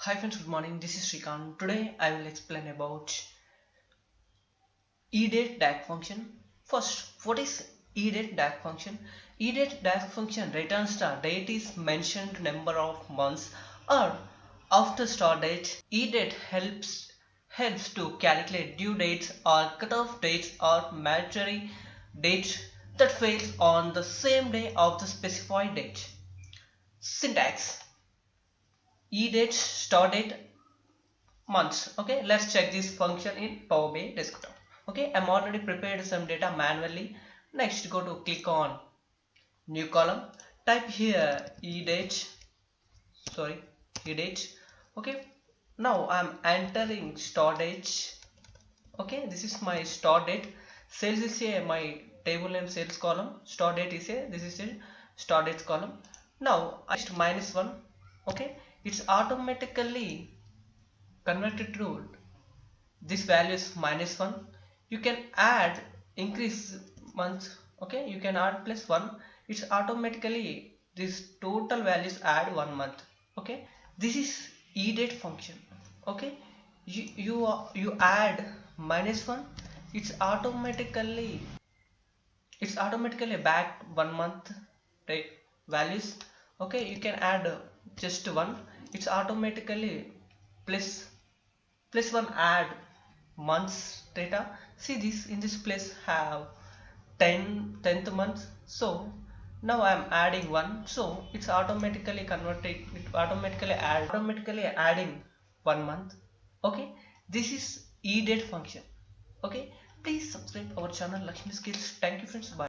Hi friends, good morning. This is Shrikant. Today I will explain about Edate DAC function. First, what is Edate DAC function? Edate DAC function returns the date is mentioned number of months or after start date. Edate helps to calculate due dates or cutoff dates or mandatory dates that fails on the same day of the specified date. Syntax: Edate start date months. Okay, let's check this function in powerbi desktop. Okay, I'm already prepared some data manually. Next, go to click on new column, type here edate. Okay, now I'm entering start date. Okay, this is my start date. Sales is a my table name sales column. Start date is a this is a start date column. Now I just -1. Okay, it's automatically converted to this value is -1. You can add increase month. Okay, you can add +1. It's automatically this total values add 1 month. Okay, this is edate function. Okay, you add -1. It's automatically back 1 month values. Okay, you can add just 1. It's automatically plus 1 add months data. See, this in this place have 10th month. So now I am adding 1, so it's automatically adding 1 month. Okay, this is edate function. Okay, please subscribe our channel Laxmi Skills. Thank you friends. Bye.